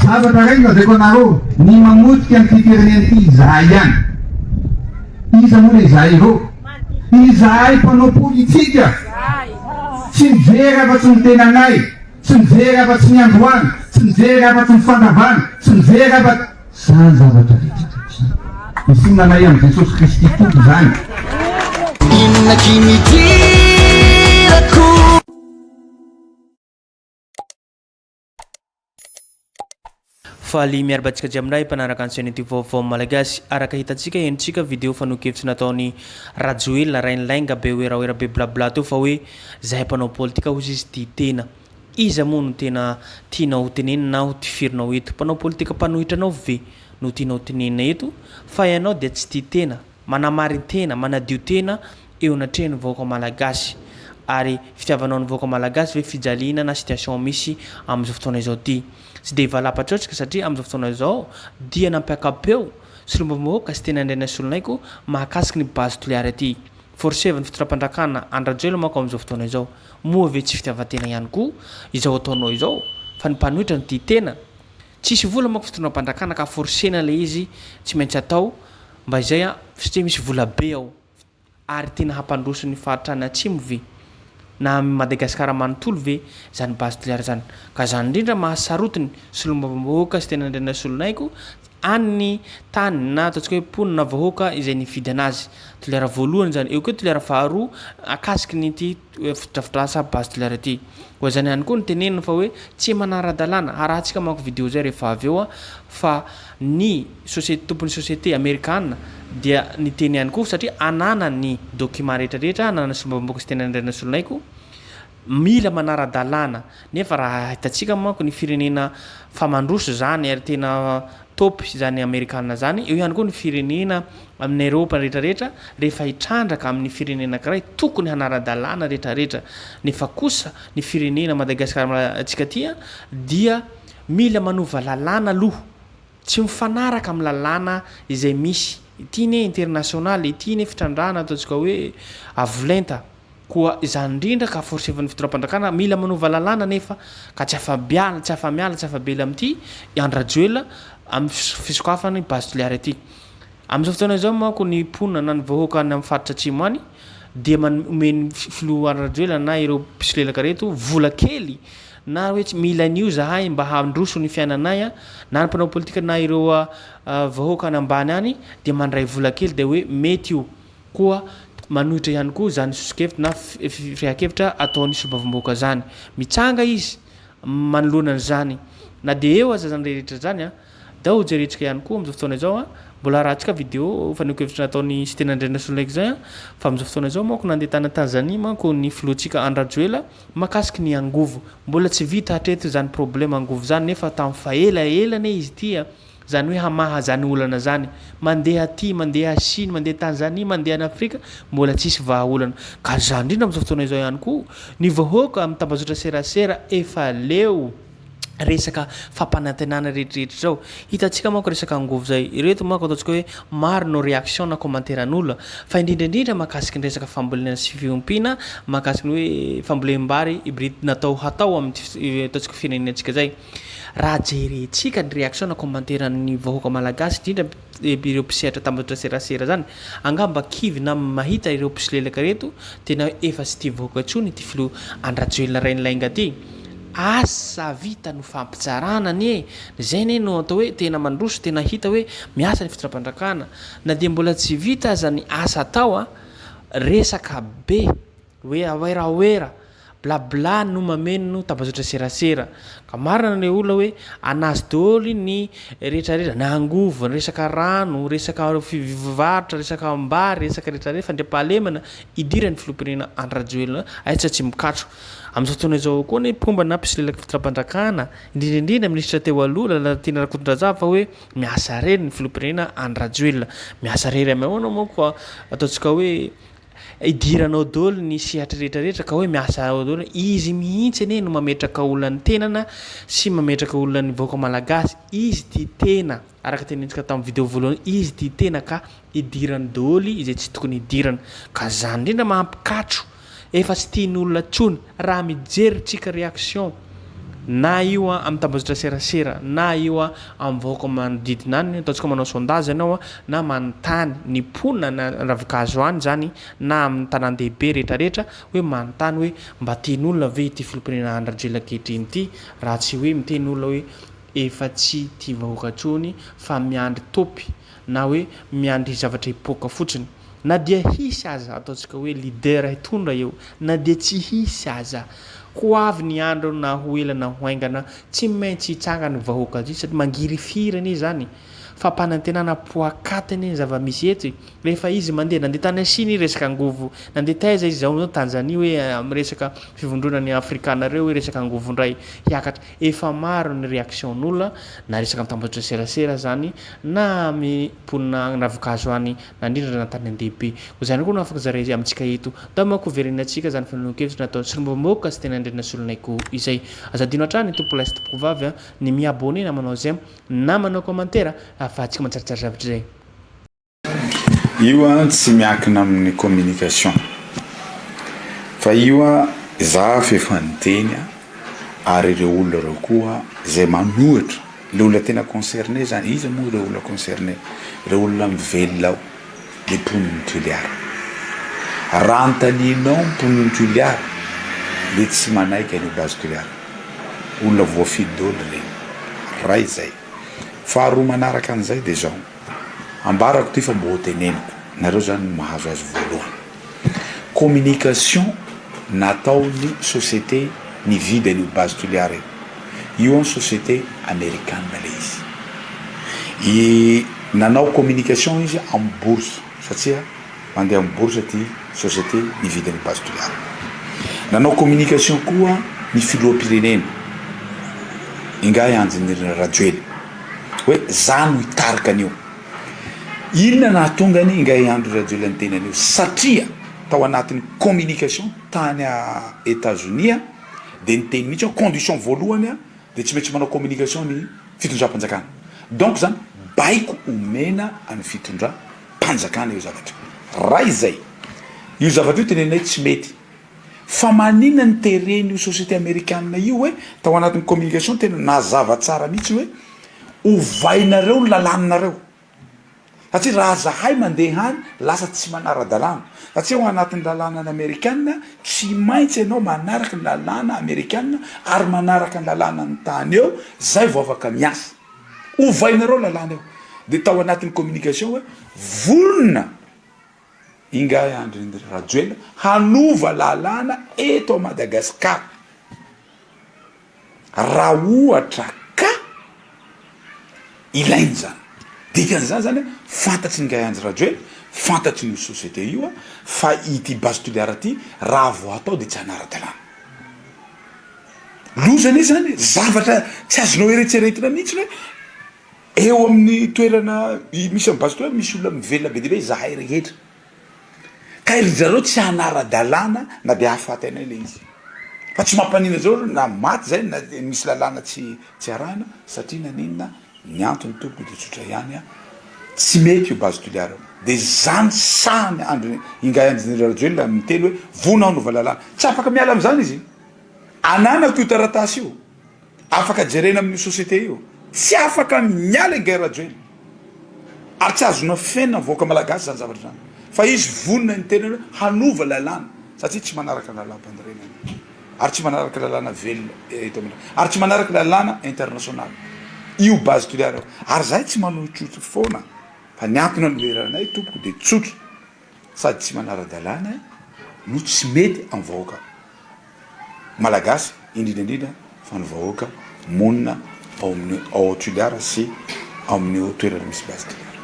zavatra ray lazaiko anareo ny mamotika ny firenen'ity izahay ihany. Iza moa izahay ireo? Izahay mpanao politika. Tsy mijery afa-tsy ny tenanay, tsy mijery afa-tsy ny androany, tsy mijery afa-tsy ny fandavana, tsy mijery afa-tsy zany zavatra fitika. Misinanay amin'ny Jesosy Kristy tompo zany. Inona kimitirako faly miarabantsika jiaminay mpanaraka ny chaîne vaovao malagasy araka hitantsika enitsika vidéo fanokevitsy nataony Rajoel rainlainga be oeraoera be blabla teo fa hoe zahay mpanao politika hozy izy tia tena iza moa no tena tianao tenenina na ho tifirinao eto mpanao politika mpanohitranao ve no tianao tenenina eto fa ianao dia tsy tia tena manamary tena manadio tena eo anatrehany vahoaka malagasy ary fitiavanao ny vahoaka malagasy ve fijaliana na situation misy amin'izao fotoana izao ty tsy dia valapatsaotsika satria amin'izao fotoana izao dia nampiakapeo sy lombam-bahoaka sy tena andraina solonayko mahakasiky ny base toliary aty forsevany fitondram-pandrakana Rajoel manko amin'izao fotoana izao moa ve tsy fitiavan-tena ihany koa izao ataonao izao fa ny mpanohitra ny tia tena tsisy vola manko fitondram-pandrakana ka forsena le izy tsy maintsy atao mba izay satria misy vola be ao ary tena hampandroso ny faritrany atsimo ve na Madagasikara manontolo ve zany base toliary zany ka zany indrindra mahasarotiny sy lombam-bahoaka sy tena andraina solonayko any tany na ataontsika hoe ponina vahoaka izay nifidy anazy toliara voalohany zany eo koa toliara faharoa akasiky nyty fotodrafitrasa base toliary aty koa zany ihany koa ny tenenina fa hoe tsy manara-dalàna arahantsika manko vidéo zay rehefa avy eo fa ny société tompon'ny société amerikana dia ny teny ihany koa satria anana ny document rehetrarehetra anana sy lombam-bahoaka sy tena andraina solonayko mila manara-dalàna nefa raha hitantsika manko ny firenena famandroso zany ary tena top zany amerikana zany eo ihany koa ny firenena amin'ny Europa rehetrarehetra rehefa hitrandraka amin'ny firenena anankiray tokony hanara-dalàna rehetrarehetra nefa kosa ny firenena Madagasikara atsika tia dia mila manova lalàna aloha tsy mifanaraka amin'ny lalàna izay misy ity ne internationaly ity ne fitrandrana ataontsika hoe avolenta koa izany indrindra ka forsevan'ny fitondram-pandrakana mila manova lalàna nefa ka tsy afa-biala tsy afa-miala tsy afa-bela amin'ity Rajoel amin'ny fisokafany base toliary aty amin'izao fotoana izao manko ny ponina na ny vahoaka any amin'ny faritra atsimo any dia omeny filoha Rajoel na ireo mpisolelaka reto vola kely na hoe tsy mila an'io zahay mba handroso ny fiainanay na ny mpanao politika na ireo vahoaka any ambany any dia mandray vola kely dia hoe mety io koa manohitra ihany koa zany sosokevitra na fiakevitra ataony sombavamboaka zany mitsanga izy manoloana an'izany na dia eo aza zany rehetra zany dao jeretsika ihany koa amin'izao fotoana izao mbola rahantsika vidéo fanokevitra nataony sy tena andraina solonaiky zay fa amin'izao fotoana izao manko nandeha tany Tanzania manko ny filohantsika Rajoel makasiky ny angovo mbola tsy vita hatreto zany problème angovo zany nefa tamin'ny faelaelany izy ity zany hoe hamaha zany olana zany mandeha aty mandeha Chine mandeha Tanzania mandeha any Afrika mbola tsisy vahaolana ka zany indrindra amin'izao fotoana izao ihany koa ny vahoaka amin'ny tambazotra serasera efa leo resaka fampanantenana rehetrarehetra zao hitantsika manko resaka angovo zay ireto manko ataontsika hoe maro no réaction na commentaire-n'olona fa indrindraindrindra mahakasiky ny resaka fambolena sy fiompina mahakasiky ny hoe fambolem-bary hybride natao hatao amin'ny ataontsika firenentsika zay raha jerentsika ny réaction na commentaire ny vahoaka malagasy indrindra ireo mpisehatra tambazotra serasera zany angamba kivy na mahita ireo mpisolelaka reto tena efa tsy tia vahoaka intsony ty filo Rajoel rainlainga ty asa vita no fampitsarana ne zay ne no atao hoe tena mandroso tena hita hoe miasa ny fitondram-pandrakana na dia mbola tsy vita aza ny asa atao resaka be hoe aoeraoera blabla no mameno no tambazotra serasera ka marina ny olona hoe anazy daholo ny rehetrarehetra na angovo resaka rano resaka fivarotra resaka ambary resaka rehetrarehetra fandriam-pahalemana idirany filoham-pirenena Rajoel aitsy tsy mikatro amin'izao fotoana izao koa ny mpomba na mpisolelaka fitondram-pandrakana indrindraindrindra ministra teo aloha la tiana rakotondraza fa hoe miasa rery ny filoham-pirenena Rajoel miasa rery amahoana manko ataontsika hoe idiranao daholo ny sehatra rehetrarehetra ka hoe miasa daholo izy mihitsy ane no mametraka olona ny tenana sy mametraka olona ny vahoaka malagasy izy tia tena araka tenentsika tamin'ny vidéo voalohany izy tia tena ka idirany daholo izay tsy tokony idirana ka zany indrindra mahampikatro efa tsy tian'olona tsony raha mijery tsika réaction na io amin'ny tambazitra serasera na io amin'ny vahoaka manodidina any ataontsika manao sondage anao na manontany ny ponina na ravin-kazo any zany na amin'ny tanan-dehibe rehetrarehetra hoe manontany hoe mba ten'olona ve ity filompirenena Andradjoelina ankehitriny ity raha tsy hoe miteny olona hoe efa tsy tia vahoaka atrony fa miandry topy na hoe miandry zavatra hipoaka fotsiny na dia hisy aza ataontsika hoe leader hitondra eo na dia tsy hisy aza ho avy ny andro na ho ela na ho aingana tsy maintsy hitsangany vahoaka azy sady mangirifirana izy zany fa mpanantenana poakatiny zava-misy eto rehefa izy mandeha nandeha tany Chine resaka angovo nandeha taiza izy zao Tanzania hoe amin'ny resaka fivondronan'ny afrikanareo hoe resaka angovo ndray hiakatra efa maro ny réaction'olona na resaka tambatra serasera zany na miponina ravin-kazo any na indrindra na tany an-dehibe zany koa no afaka zaray amintsika eto da mako verenantsika zany fanonokevitra natao sy momoka sy tena andrena solonayko izay azadino hatrany tompo lahy sy tompo vavy ny miabone na manao j'aime na manao commentaire afahantsika mantsaratsara zavatra zay io tsy miankina amin'ny communication fa io za fefanteny ary ireo olona reo koa zay manohitra le olona tena concerné zany izy moa ireo olona concerné ireo olona mivelona ao le mponiny tuliara raha ntaninao mponiny tuliara le tsy manaiky any base tuliara olona voafidy dolo regny ray zay faharoa manaraka an'izay de zao ambarako ty fa mbo hoteneniko nareo zany mahazo azy voalohany communication nataony société nividy an'io base tuliara io société américaine le izy nanao communication izy amin'ny bourse satria mandeha amin'ny bourse ty société nividy an'io base tuliara nanao communication koa ny filoham-pirenena ingay anjiny Radjoely hoe zano hitarika an'io inona nahatongany ingay andro Radjoely antenan'io satria tao anatin'ny communication tany a États-Unis de niteny mihitsy condition voalohany de tsy maintsy manao communication ny fitondram-panjakana donc zany baiko omena amin'ny fitondram-panjakana io zavatra raha izay io zavatra io tenenay tsy mety fa manina ny tereny io société américaine io hoe tao anatin'ny communication tena nazava tsara mihitsy hoe ovainareo ny lalanareo satria raha zahay mandeha hany lasa tsy manara-dalàna satria ho anatin'ny lalàna ny Amerikanina tsy maintsy ianao manaraka ny lalàna Amerikanina ary manaraka ny lalàna ny tany eo zay vao afaka miasa ovainareo lalàna eo de tao anatin'ny communication hoe volona ingay andry Radjoely hanova lalàna eto a Madagasikara raha ohatra ka ilainy zany dikan'izany zany fantatsy ingay andry Radjoely fantatsy ny société io fa ity base tuliara ty raha vo atao de tsy anara-dalàna lozany zany zavatra tsy azonao eretseretina mihitsy hoe eo amin'ny toerana misy amin'ny base tuliara misy olona mivelona be dehibe zahay rehetra ka ry zareo tsy anara-dalàna na de ahafaty anay le izy fa tsy mampanina zao na maty zay na misy lalàna tsy arahana satria naninona ny antony tompoko de tsotra ihany tsy mety io base tuliara de zany sany andro ingay andry Radjoely miteny hoe vonao nova lalàna tsy afaka miala am'zany izy anana to taratasy io afaka jerena amin'ny société io tsy afaka miala ingay Radjoely ary tsy azona fena voaka malagasy zany zavatra zany fa izy vonona ny tena hoe hanova lalàna satria tsy manaraka lalàna-pandirenana ary tsy manaraka lalàna velona eto amina ary tsy manaraka lalàna international io base tuliara ary zahay tsy manao tsotro foana fa ny antony anoeranay tompoko de tsotro sady tsy manara-dalàna no tsy mety amin'ny vahoaka malagasy indrindraindrindra fa ny vahoaka monina ao amin'ny ao tuliara sy ao amin'ny toerana misy base tuliara